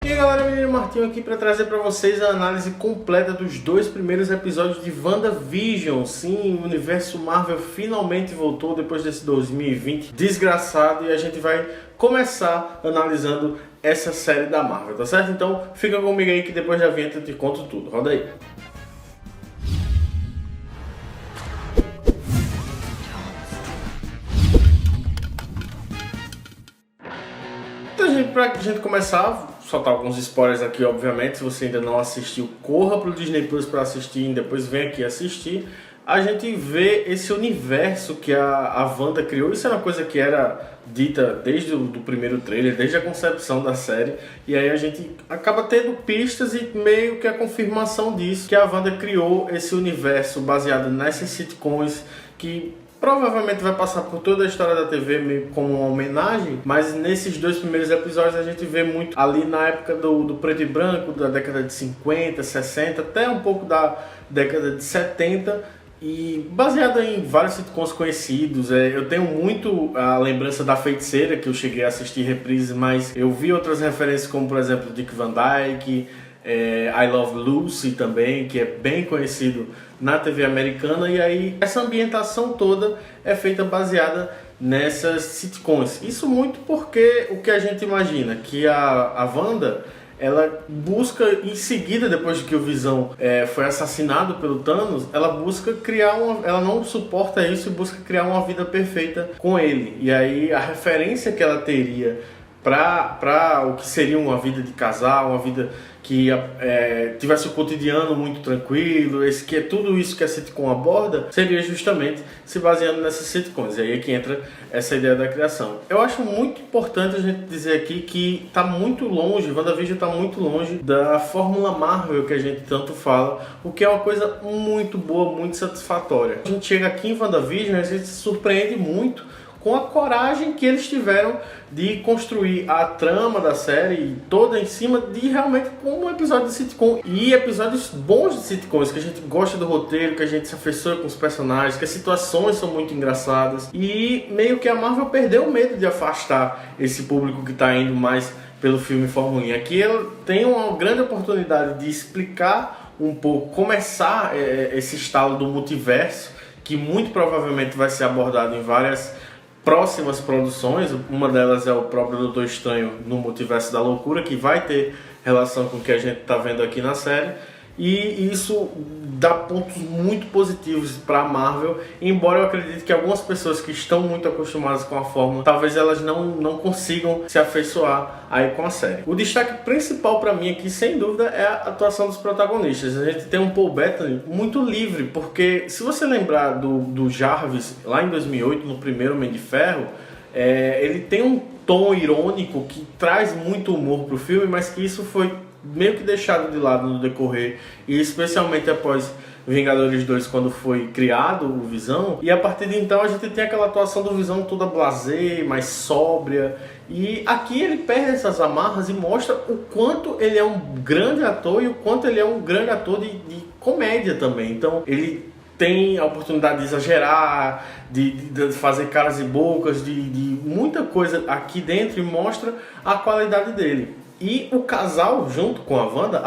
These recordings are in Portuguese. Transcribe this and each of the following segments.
E aí galera, menino Martinho aqui para trazer para vocês a análise completa dos 2 primeiros episódios de WandaVision. Sim, o universo Marvel finalmente voltou depois desse 2020 desgraçado e a gente vai começar analisando essa série da Marvel, tá certo? Então fica comigo aí que depois da vinheta eu te conto tudo. Roda aí. Então, gente, pra gente começar, soltar alguns spoilers aqui, obviamente. Se você ainda não assistiu, corra pro Disney Plus para assistir e depois vem aqui assistir. A gente vê esse universo que a Wanda criou. Isso é uma coisa que era dita desde o primeiro trailer, desde a concepção da série. E aí a gente acaba tendo pistas e meio que a confirmação disso, que a Wanda criou esse universo baseado nessas sitcoms que provavelmente vai passar por toda a história da TV meio como uma homenagem, mas nesses 2 primeiros episódios a gente vê muito ali na época do preto e branco, da década de 50, 60, até um pouco da década de 70, e baseado em vários sitcoms conhecidos. Eu tenho muito a lembrança da Feiticeira, que eu cheguei a assistir reprises, mas eu vi outras referências como, por exemplo, Dick Van Dyke, I Love Lucy também, que é bem conhecido na TV americana, e aí essa ambientação toda é feita baseada nessas sitcoms. Isso muito porque o que a gente imagina, que a Wanda, ela busca em seguida, depois de que o Visão foi assassinado pelo Thanos, ela busca criar ela não suporta isso e busca criar uma vida perfeita com ele. E aí a referência que ela teria para o que seria uma vida de casal, uma vida que tivesse o cotidiano muito tranquilo, tudo isso que a sitcom aborda, seria justamente se baseando nessas sitcoms. E aí é que entra essa ideia da criação. Eu acho muito importante a gente dizer aqui que está muito longe, WandaVision está muito longe da fórmula Marvel que a gente tanto fala, o que é uma coisa muito boa, muito satisfatória. A gente chega aqui em WandaVision e a gente se surpreende muito com a coragem que eles tiveram de construir a trama da série toda em cima de realmente como um episódio de sitcom, e episódios bons de sitcoms, que a gente gosta do roteiro, que a gente se afeiçoa com os personagens, que as situações são muito engraçadas, e meio que a Marvel perdeu o medo de afastar esse público que está indo mais pelo filme formulinha. Aqui ela tem uma grande oportunidade de explicar um pouco, começar esse estalo do multiverso, que muito provavelmente vai ser abordado em várias próximas produções. Uma delas é o próprio Doutor Estranho no Multiverso da Loucura, que vai ter relação com o que a gente está vendo aqui na série, e isso dá pontos muito positivos para a Marvel, embora eu acredite que algumas pessoas que estão muito acostumadas com a fórmula, talvez elas não consigam se afeiçoar aí com a série. O destaque principal para mim aqui, sem dúvida, é a atuação dos protagonistas. A gente tem um Paul Bettany muito livre, porque se você lembrar do Jarvis lá em 2008, no primeiro Homem de Ferro, ele tem um tom irônico que traz muito humor pro filme, mas que isso foi meio que deixado de lado no decorrer, e especialmente após Vingadores 2, quando foi criado o Visão, e a partir de então a gente tem aquela atuação do Visão toda blasé, mais sóbria, e aqui ele perde essas amarras e mostra o quanto ele é um grande ator e o quanto ele é um grande ator de comédia também. Então ele tem a oportunidade de exagerar, de fazer caras e bocas, de muita coisa aqui dentro, e mostra a qualidade dele. E o casal, junto com a Wanda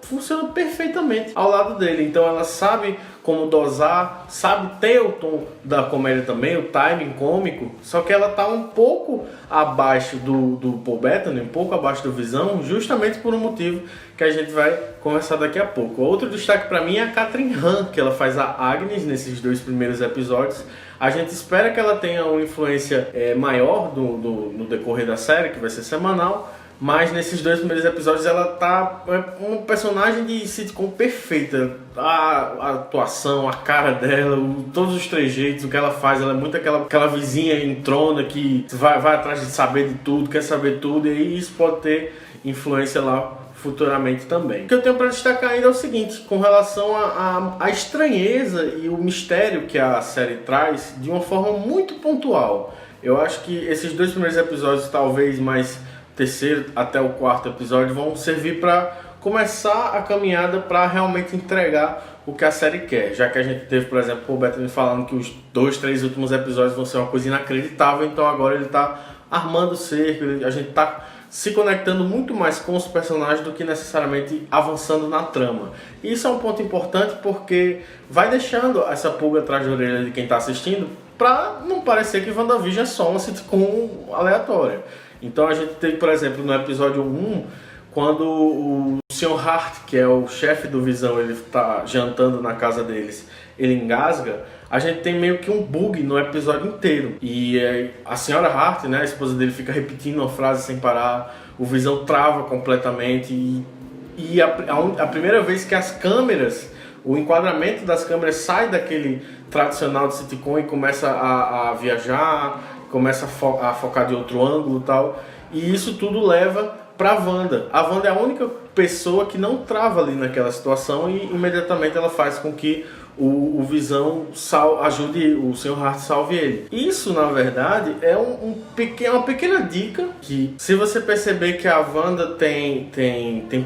funciona perfeitamente ao lado dele. Então ela sabe como dosar, sabe ter o tom da comédia também, o timing cômico. Só que ela está um pouco abaixo do Paul Bettany, um pouco abaixo do Visão, justamente por um motivo que a gente vai conversar daqui a pouco. Outro destaque para mim é a Kathryn Hahn, que ela faz a Agnes nesses 2 primeiros episódios. A gente espera que ela tenha uma influência maior no decorrer da série, que vai ser semanal. Mas nesses 2 primeiros episódios ela tá um personagem de sitcom perfeita. A atuação, a cara dela, todos os trejeitos, o que ela faz, ela é muito aquela vizinha entrona que vai atrás de saber de tudo, quer saber tudo, e aí isso pode ter influência lá futuramente também. O que eu tenho para destacar ainda é o seguinte, com relação à estranheza e o mistério que a série traz de uma forma muito pontual. Eu acho que esses 2 primeiros episódios, talvez mais terceiro até o 4º episódio, vão servir para começar a caminhada para realmente entregar o que a série quer, já que a gente teve, por exemplo, o Bettany falando que os 2, 3 últimos episódios vão ser uma coisa inacreditável, então agora ele está armando o cerco, a gente está se conectando muito mais com os personagens do que necessariamente avançando na trama. E isso é um ponto importante porque vai deixando essa pulga atrás da orelha de quem está assistindo para não parecer que WandaVision é só uma sitcom aleatória. Então a gente tem, por exemplo, no episódio 1, quando o Sr. Hart, que é o chefe do Visão, ele está jantando na casa deles, ele engasga, a gente tem meio que um bug no episódio inteiro. E a Sra. Hart, né, a esposa dele, fica repetindo uma frase sem parar, o Visão trava completamente e a primeira vez que as câmeras, o enquadramento das câmeras sai daquele tradicional de sitcom e começa a viajar, começa a focar de outro ângulo e tal, e isso tudo leva pra Wanda. A Wanda é a única pessoa que não trava ali naquela situação e imediatamente ela faz com que o Visão ajude o Sr. Hart, salve ele. Isso, na verdade, é uma pequena dica que, se você perceber que a Wanda tem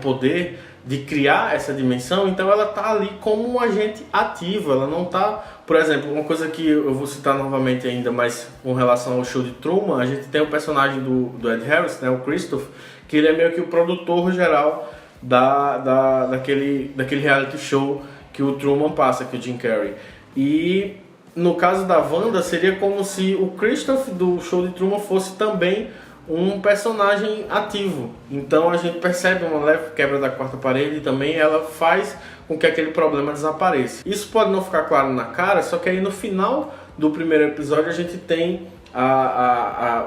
poder de criar essa dimensão, então ela tá ali como um agente ativo, ela não tá... Por exemplo, uma coisa que eu vou citar novamente ainda, mas com relação ao show de Truman, a gente tem o personagem do Ed Harris, né, o Christoph, que ele é meio que o produtor geral daquele reality show que o Truman passa, que o Jim Carrey. E no caso da Wanda, seria como se o Christoph do show de Truman fosse também um personagem ativo. Então a gente percebe uma leve quebra da quarta parede e também ela faz com que aquele problema desapareça. Isso pode não ficar claro na cara, só que aí no final do primeiro episódio a gente tem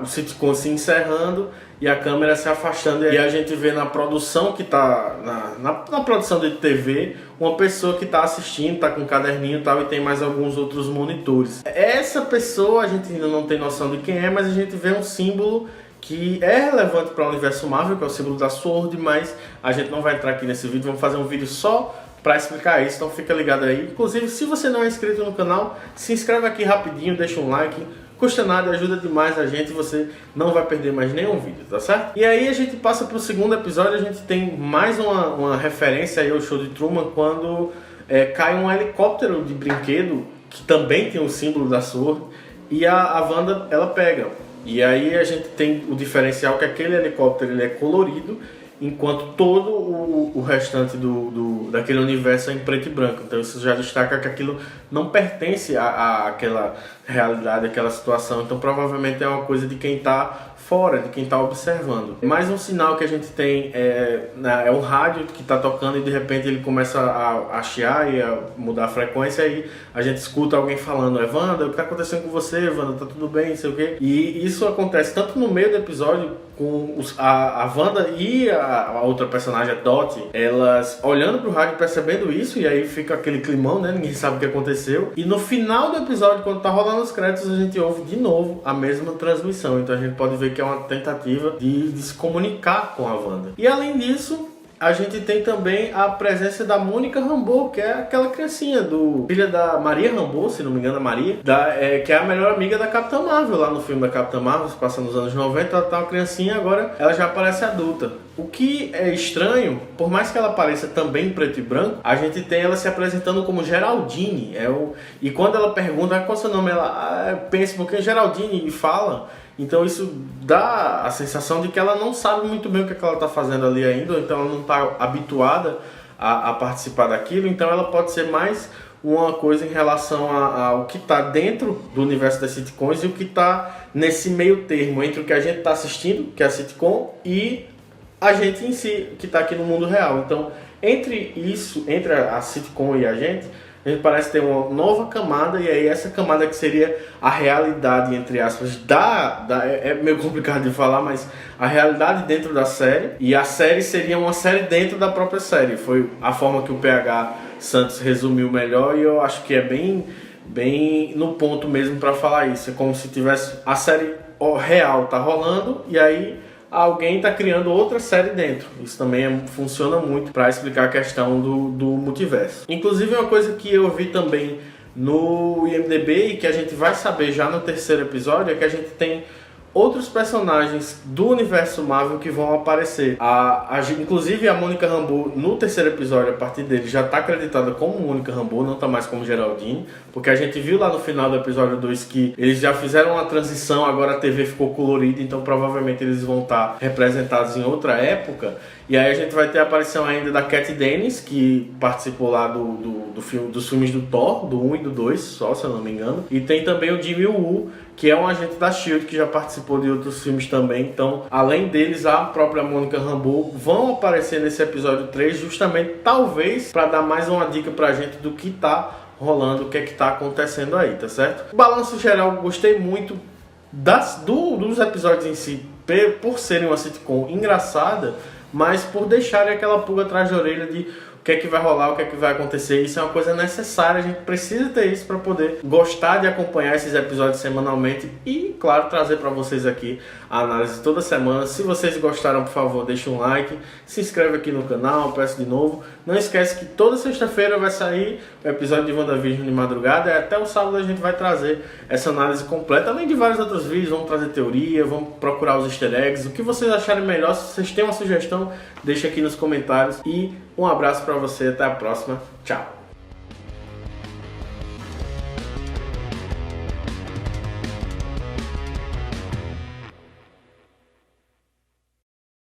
o sitcom se encerrando e a câmera se afastando, e a gente vê na produção que tá na produção de TV uma pessoa que está assistindo, tá com um caderninho e tal, e tem mais alguns outros monitores. Essa pessoa a gente ainda não tem noção de quem é, mas a gente vê um símbolo que é relevante para o universo Marvel, que é o símbolo da SWORD, mas a gente não vai entrar aqui nesse vídeo, vamos fazer um vídeo só para explicar isso, então fica ligado aí. Inclusive, se você não é inscrito no canal, se inscreve aqui rapidinho, deixa um like, custa nada, ajuda demais a gente, você não vai perder mais nenhum vídeo, tá certo? E aí a gente passa pro segundo episódio, a gente tem mais uma referência aí ao show de Truman, quando cai um helicóptero de brinquedo, que também tem o símbolo da SWORD, e a Wanda, ela pega. E aí a gente tem o diferencial que aquele helicóptero ele é colorido, enquanto todo o restante daquele universo é em preto e branco. Então isso já destaca que aquilo não pertence àquela realidade, àquela situação. Então provavelmente é uma coisa de quem está fora, de quem está observando. Mais um sinal que a gente tem é um rádio que está tocando e de repente ele começa a chiar e a mudar a frequência, e a gente escuta alguém falando: Wanda, o que está acontecendo com você, Wanda? Tá tudo bem, não sei o quê. E isso acontece tanto no meio do episódio, com a Wanda e a outra personagem, a Dottie, elas olhando pro rádio, percebendo isso, e aí fica aquele climão, né? Ninguém sabe o que aconteceu. E no final do episódio, quando tá rolando os créditos, a gente ouve de novo a mesma transmissão. Então a gente pode ver que é uma tentativa de se comunicar com a Wanda. E além disso, a gente tem também a presença da Mônica Rambeau, que é aquela criancinha filha da Maria Rambeau, se não me engano, a Maria, que é a melhor amiga da Capitã Marvel, lá no filme da Capitã Marvel, se passa nos anos 90, ela tá uma criancinha, agora ela já parece adulta. O que é estranho, por mais que ela pareça também preto e branco, a gente tem ela se apresentando como Geraldine. E quando ela pergunta qual é o seu nome, ela pensa um pouquinho Geraldine e fala. Então isso dá a sensação de que ela não sabe muito bem o que ela está fazendo ali ainda, ou então ela não está habituada a participar daquilo, então ela pode ser mais uma coisa em relação ao que está dentro do universo das sitcoms e o que está nesse meio termo, entre o que a gente está assistindo, que é a sitcom, e a gente em si, que está aqui no mundo real. Então, entre a sitcom e a gente parece ter uma nova camada, e aí essa camada que seria a realidade, entre aspas, é meio complicado de falar, mas a realidade dentro da série, e a série seria uma série dentro da própria série. Foi a forma que o PH Santos resumiu melhor, e eu acho que é bem no ponto mesmo para falar isso. É como se tivesse a série real tá rolando, e aí alguém está criando outra série dentro. Isso também funciona muito para explicar a questão do multiverso. Inclusive, uma coisa que eu vi também no IMDb e que a gente vai saber já no terceiro episódio é que a gente tem outros personagens do universo Marvel que vão aparecer. Inclusive a Mônica Rambeau, no terceiro episódio, a partir dele, já está acreditada como Mônica Rambeau, não está mais como Geraldine, porque a gente viu lá no final do episódio 2 que eles já fizeram uma transição, agora a TV ficou colorida, então provavelmente eles vão estar representados em outra época. E aí a gente vai ter a aparição ainda da Kat Dennings, que participou lá dos filmes do Thor, do 1 e do 2, só, se eu não me engano. E tem também o Jimmy Woo, que é um agente da S.H.I.E.L.D., que já participou de outros filmes também. Então, além deles, a própria Mônica Rambeau vão aparecer nesse episódio 3, justamente, talvez, para dar mais uma dica pra gente do que tá rolando, o que é que tá acontecendo aí, tá certo? Balanço geral, gostei muito dos episódios em si, por serem uma sitcom engraçada, mas por deixarem aquela pulga atrás da orelha de o que é que vai rolar, o que é que vai acontecer. Isso é uma coisa necessária, a gente precisa ter isso para poder gostar de acompanhar esses episódios semanalmente e, claro, trazer para vocês aqui a análise toda semana. Se vocês gostaram, por favor, deixe um like, se inscreve aqui no canal, peço de novo. Não esquece que toda sexta-feira vai sair o episódio de WandaVision de madrugada e até o sábado a gente vai trazer essa análise completa, além de vários outros vídeos. Vamos trazer teoria, vamos procurar os easter eggs, o que vocês acharem melhor. Se vocês têm uma sugestão, deixa aqui nos comentários e um abraço para você, até a próxima, tchau!